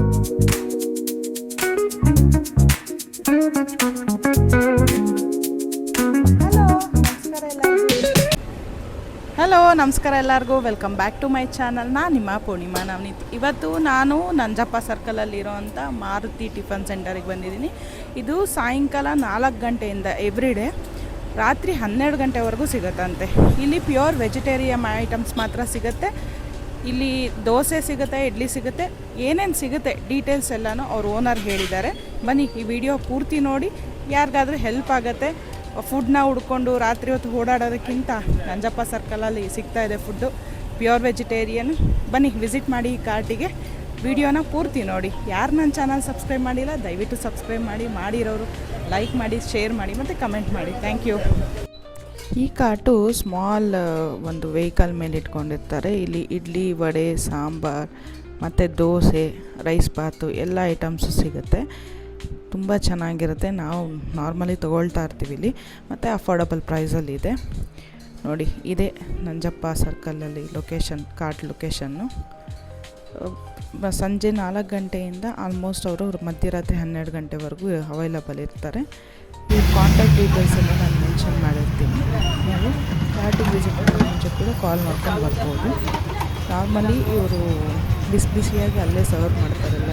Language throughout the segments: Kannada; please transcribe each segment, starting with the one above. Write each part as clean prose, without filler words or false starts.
ಹಲೋ ನಮಸ್ಕಾರ ಎಲ್ಲರಿಗೂ welcome back to my channel. ನಿಮ್ಮ ಪೂರ್ಣಿಮಾ ನವನೀತ್. ಇವತ್ತು ನಾನು ನಂಜಪ್ಪ ಸರ್ಕಲಲ್ಲಿರೋಂಥ ಮಾರುತಿ ಟಿಫನ್ ಸೆಂಟರಿಗೆ ಬಂದಿದ್ದೀನಿ. ಇದು ಸಾಯಂಕಾಲ 4 ಗಂಟೆಯಿಂದ ಎವ್ರಿಡೇ ರಾತ್ರಿ 12 ಗಂಟೆವರೆಗೂ ಸಿಗುತ್ತಂತೆ. ಇಲ್ಲಿ ಪ್ಯೂರ್ ವೆಜಿಟೇರಿಯನ್ ಐಟಮ್ಸ್ ಮಾತ್ರ ಸಿಗುತ್ತೆ. ಇಲ್ಲಿ ದೋಸೆ ಸಿಗುತ್ತೆ, ಇಡ್ಲಿ ಸಿಗುತ್ತೆ, ಏನೇನು ಸಿಗುತ್ತೆ ಡೀಟೇಲ್ಸ್ ಎಲ್ಲನೂ ಅವ್ರ ಓನರ್ ಹೇಳಿದ್ದಾರೆ. ಬನ್ನಿ ಈ ವಿಡಿಯೋ ಪೂರ್ತಿ ನೋಡಿ, ಯಾರಿಗಾದ್ರೂ ಹೆಲ್ಪ್ ಆಗುತ್ತೆ. ಫುಡ್ನ ಹುಡ್ಕೊಂಡು ರಾತ್ರಿ ಹೊತ್ತು ಓಡಾಡೋದಕ್ಕಿಂತ ನಂಜಪ್ಪ ಸರ್ಕಲಲ್ಲಿ ಸಿಗ್ತಾಯಿದೆ ಫುಡ್ಡು, ಪ್ಯೂರ್ ವೆಜಿಟೇರಿಯನ್. ಬನ್ನಿ ವಿಸಿಟ್ ಮಾಡಿ ಈ ಕಾರ್ಟಿಗೆ. ವಿಡಿಯೋನ ಪೂರ್ತಿ ನೋಡಿ. ಯಾರು ನನ್ನ ಚಾನಲ್ ಸಬ್ಸ್ಕ್ರೈಬ್ ಮಾಡಿಲ್ಲ ದಯವಿಟ್ಟು ಸಬ್ಸ್ಕ್ರೈಬ್ ಮಾಡಿ, ಮಾಡಿರೋರು ಲೈಕ್ ಮಾಡಿ, ಶೇರ್ ಮಾಡಿ ಮತ್ತು ಕಮೆಂಟ್ ಮಾಡಿ. Thank you. ಈ ಕಾರ್ಟು ಸ್ಮಾಲ್ ಒಂದು ವೆಹಿಕಲ್ ಮೇಲೆ ಇಟ್ಕೊಂಡಿರ್ತಾರೆ. ಇಲ್ಲಿ ಇಡ್ಲಿ, ವಡೆ, ಸಾಂಬಾರ್ ಮತ್ತು ದೋಸೆ, ರೈಸ್ ಬಾತು ಎಲ್ಲ ಐಟಮ್ಸು ಸಿಗುತ್ತೆ. ತುಂಬ ಚೆನ್ನಾಗಿರುತ್ತೆ. ನಾವು ನಾರ್ಮಲಿ ತೊಗೊಳ್ತಾ ಇರ್ತೀವಿ ಇಲ್ಲಿ, ಮತ್ತು ಅಫೋರ್ಡಬಲ್ ಪ್ರೈಸಲ್ಲಿದೆ. ನೋಡಿ, ಇದೇ ನಂಜಪ್ಪ ಸರ್ಕಲಲ್ಲಿ ಲೊಕೇಶನ್, ಕಾರ್ಟ್ ಲೊಕೇಶನ್ನು. ಸಂಜೆ 4 ಗಂಟೆಯಿಂದ ಆಲ್ಮೋಸ್ಟ್ ಅವರು ಮಧ್ಯರಾತ್ರಿ 12 ಗಂಟೆವರೆಗೂ ಅವೈಲಬಲ್ ಇರ್ತಾರೆ. ಈ ಕಾಂಟ್ಯಾಕ್ಟ್ ಡೀಟೇಲ್ಸ್ ಎಲ್ಲ ನಾನು ಮೆನ್ಷನ್ ಮಾಡಿರ್ತೀನಿ. ನೀವು ಕಾರ್ಟಿಗೆ ವಿಸಿಟ್ ಮಾಡೋ ಮುಂಚೆ ಕೂಡ ಕಾಲ್ ಮಾಡ್ಕೊಂಡು ಬರ್ಬೋದು. ನಾರ್ಮಲಿ ಇವರು ಬಿಸಿಯಾಗಿ ಅಲ್ಲೇ ಸರ್ವ್ ಮಾಡ್ತಾರಲ್ಲ.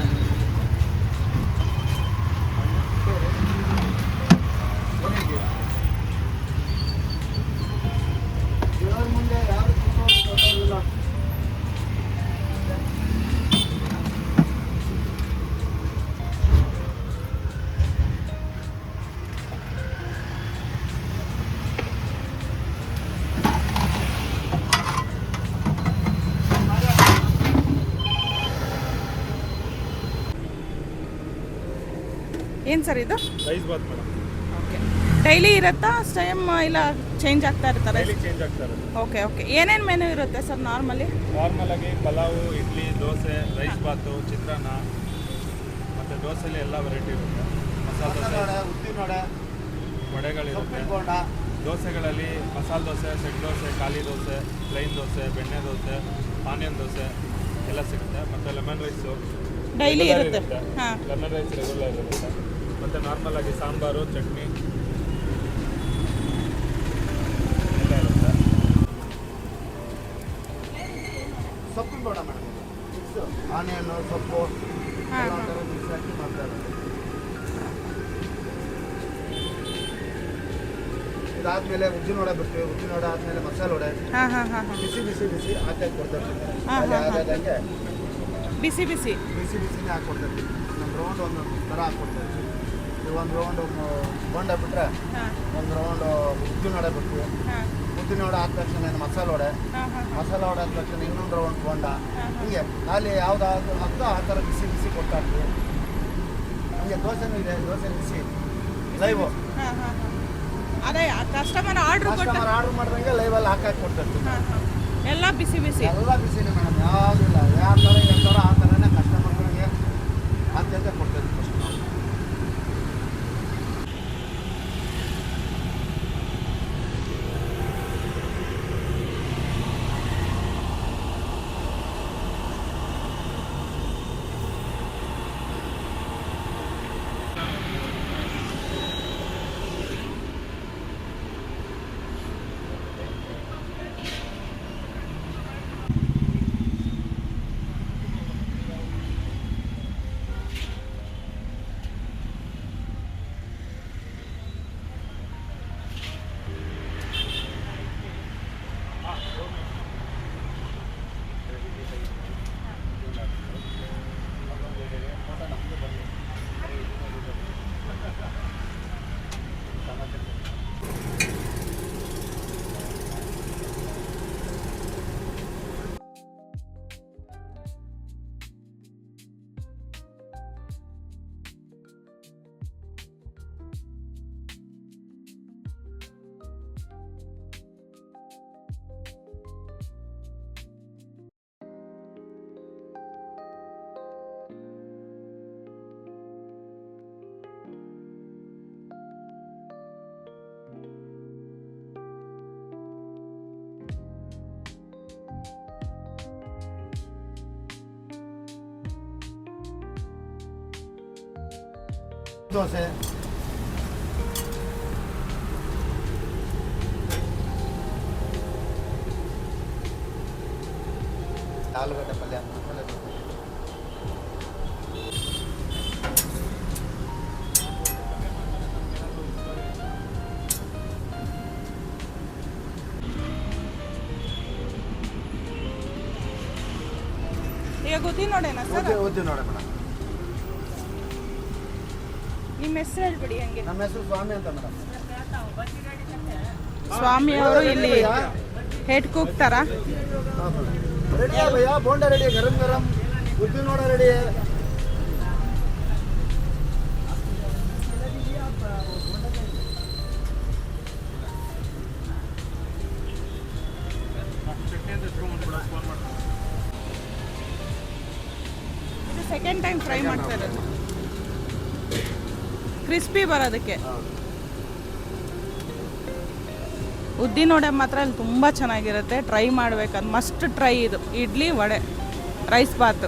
ಏನು ಸರ್ ಇದು? Rice bath madam. Okay, daily ಇರುತ್ತಾ ಟೈಮ್ ಇಲ್ಲ ಚೇಂಜ್ ಆಗ್ತಾ ಇರ್ತಾರೆ? ಡೈಲಿ ಚೇಂಜ್ ಆಗ್ತಾ ಇರುತ್ತೆ. Okay okay. ಏನೇನು ಮೆನು ಇರುತ್ತೆ ಸರ್ ನಾರ್ಮಲಿ ಆಗಿ ಪಲಾವು, ಇಡ್ಲಿ, ದೋಸೆ, ರೈಸ್ ಬಾತು, ಚಿತ್ರಾನ್ನ, ಮತ್ತು ದೋಸೆಲಿ ಎಲ್ಲ ವೆರೈಟಿ ಇರುತ್ತೆ. ಮಸಾಲೆ ದೋಸೆ, ಉದ್ದಿನ ವಡೆ, ವಡೆಗಳಿರುತ್ತೆ. ದೋಸೆಗಳಲ್ಲಿ ಮಸಾಲೆ ದೋಸೆ, ಸೆಟ್ ದೋಸೆ, ಖಾಲಿ ದೋಸೆ, ಪ್ಲೈನ್ ದೋಸೆ, ಬೆಣ್ಣೆ ದೋಸೆ, ಆನಿಯನ್ ದೋಸೆ ಎಲ್ಲ ಸಿಗುತ್ತೆ. ಮತ್ತು ಲೆಮನ್ ರೈಸು ಡೈಲಿ ಇರುತ್ತೆ. ಹಾಂ, ಲೆಮನ್ ರೈಸ್ ರೆಗ್ಯುಲರ್ ಇರುತ್ತೆ. ಮತ್ತು ನಾರ್ಮಲಾಗಿ ಸಾಂಬಾರು, ಚಟ್ನಿ ಎಲ್ಲ ಇರುತ್ತೆ. ಸೊಪ್ಪು ಬೇಡ ಮೇಡಮ್, ಆನಿಯನ್ನು, ಸೊಪ್ಪು ಎಲ್ಲ ಥರ ಮಿಕ್ಸ್ ಹಾಕಿ ಮಾಡ್ತಾ ಇರೋದು. ಇದಾದ್ಮೇಲೆ ಉದ್ದಿನ ವಡೆ ಬರ್ತೀವಿ. ಉದ್ದಿನ ವಡೆ ಆದಮೇಲೆ ಮಸಾಲೆ ವಡೆ ಬಿಸಿ ಬಿಸಿ ಬಿಸಿ ಹಾಕಿ ಕೊಡ್ತಾ ಇರ್ತೀವಿ. ಆದಂಗೆ ಬಿಸಿ ಬಿಸಿ ಬಿಸಿ ಬಿಸಿನೇ ಹಾಕ್ಕೊಡ್ತಾ ಇರ್ತೀವಿ. ಒಂದು ರೌಂಡ್ ಒಂದೊಂದು ಥರ ಹಾಕ್ಕೊಡ್ತಾ ಇರ್ತೀವಿ. ಈಗ ಒಂದು ರೌಂಡ್ ಬೋಂಡ ಬಿಟ್ಟರೆ ಒಂದು ರೌಂಡು ಉದ್ದಿನ ವಡೆ ಬಿಡ್ತೀವಿ. ಉದ್ದಿನ ವಡೆ ಆದ ತಕ್ಷಣ ಮಸಾಲೆ ವಡೆ, ಮಸಾಲೆ ವಡೆ ಆದ ತಕ್ಷಣ ಇನ್ನೊಂದು ರೌಂಡ್ ಬೋಂಡ, ಹೀಗೆ ಖಾಲಿ ಯಾವುದಾದ್ರು ಆಗ್ತೋ ಆ ಥರ ಬಿಸಿ ಬಿಸಿ ಕೊಡ್ತಾ ಇರ್ತೀವಿ. ಹೀಗೆ ದೋಸೆನೂ ಇದೆ, ದೋಸೆ ಬಿಸಿ ಲೈವು. ಅದೇ ಕಸ್ಟಮರ್ ಆರ್ಡ್ರ್ ಮಾಡಿದಂಗೆ ಲೈವಲ್ಲಿ ಹಾಕಿ ಕೊಡ್ತಾ ಇರ್ತೀವಿ. ಎಲ್ಲ ಬಿಸಿ ಬಿಸಿ, ಎಲ್ಲ ಬಿಸಿನೇ ಮೇಡಮ್, ಯಾವುದಿಲ್ಲ. ಯಾವ ಥರ ಹೇಳ್ತಾರೋ ಆ ಥರನೇ ಕಸ್ಟಮರ್ಗಳಿಗೆ ಆದ್ಯತೆ ಕೊಡ್ತಾ ಇದ್ದೀವಿ ಫಸ್ಟ್ ನಾವು. ದೋಸೆ, ಆಲೂಗಡ್ಡೆ ಪಲ್ಯ, ಮಸಾಲೆ ದೋಸೆ. ಈಗ ಉದ್ದಿನ ವಡೆನಾ ಸರ್? ಉದ್ದಿನ ವಡೆ ಮೇಡಮ್. ನಿಮ್ಮ ಹೆಸರು ಹೇಳ್ಬಿಡಿ ಹಂಗೆ. ನಮ್ಮ ಹೆಸರು ಸ್ವಾಮಿ ಅಂತ ಮೇಡಮ್. ಸ್ವಾಮಿ ಅವರು ಇಲ್ಲಿ ಹೆಡ್ ಕುಕ್ ತರ. ರೆಡಿ ಭಯ್ಯ, ಬೋಂಡ ರೆಡಿ, ಗರಂ ಗರಂ. ಉದ್ದಿನ ವಡೆ ರೆಡಿ. ಇದು ಸೆಕೆಂಡ್ ಟೈಮ್ ಫ್ರೈ ಮಾಡ್ತಾ ಇರೋದು, ಕ್ರಿಸ್ಪಿ ಬರೋದಕ್ಕೆ. ಉದ್ದಿನ ವಡೆ ಮಾತ್ರ ಇಲ್ಲಿ ತುಂಬ ಚೆನ್ನಾಗಿರುತ್ತೆ, ಟ್ರೈ ಮಾಡ್ಬೇಕಂತ ಮಸ್ಟ್ ಟ್ರೈ ಇದು. ಇಡ್ಲಿ ವಡೆ ರೈಸ್ ಬಾತ್.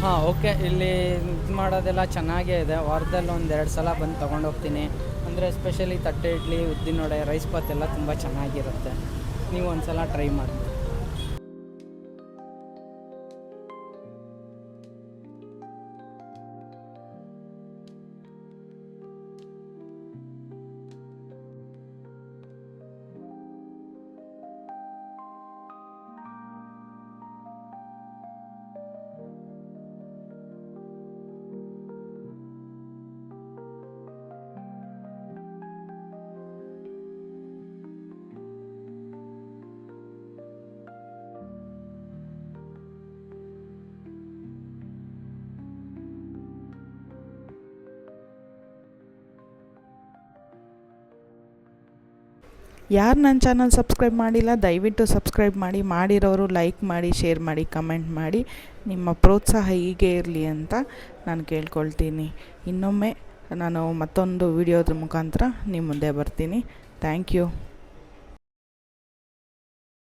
ಹಾಂ ಓಕೆ, ಇಲ್ಲಿ ಇದು ಮಾಡೋದೆಲ್ಲ ಚೆನ್ನಾಗೇ ಇದೆ. ವಾರದಲ್ಲಿ ಒಂದು 2 ಸಲ ಬಂದು ತೊಗೊಂಡೋಗ್ತೀನಿ. ಅಂದರೆ ಎಸ್ಪೆಷಲಿ ತಟ್ಟೆ ಇಡ್ಲಿ, ಉದ್ದಿನ ವಡೆ, ರೈಸ್ ಬಾತ್ ಎಲ್ಲ ತುಂಬ ಚೆನ್ನಾಗಿರುತ್ತೆ. ನೀವು ಒಂದು ಸಲ ಟ್ರೈ ಮಾಡಿ. ಯಾರು ನನ್ನ ಚಾನಲ್ ಸಬ್ಸ್ಕ್ರೈಬ್ ಮಾಡಿಲ್ಲ ದಯವಿಟ್ಟು ಸಬ್ಸ್ಕ್ರೈಬ್ ಮಾಡಿ, ಮಾಡಿರೋರು ಲೈಕ್ ಮಾಡಿ, ಶೇರ್ ಮಾಡಿ, ಕಮೆಂಟ್ ಮಾಡಿ. ನಿಮ್ಮ ಪ್ರೋತ್ಸಾಹ ಹೀಗೆ ಇರಲಿ ಅಂತ ನಾನು ಕೇಳ್ಕೊಳ್ತೀನಿ. ಇನ್ನೊಮ್ಮೆ ನಾನು ಮತ್ತೊಂದು ವಿಡಿಯೋದ ಮುಖಾಂತರ ನಿಮ್ಮ ಮುಂದೆ ಬರ್ತೀನಿ. Thank you.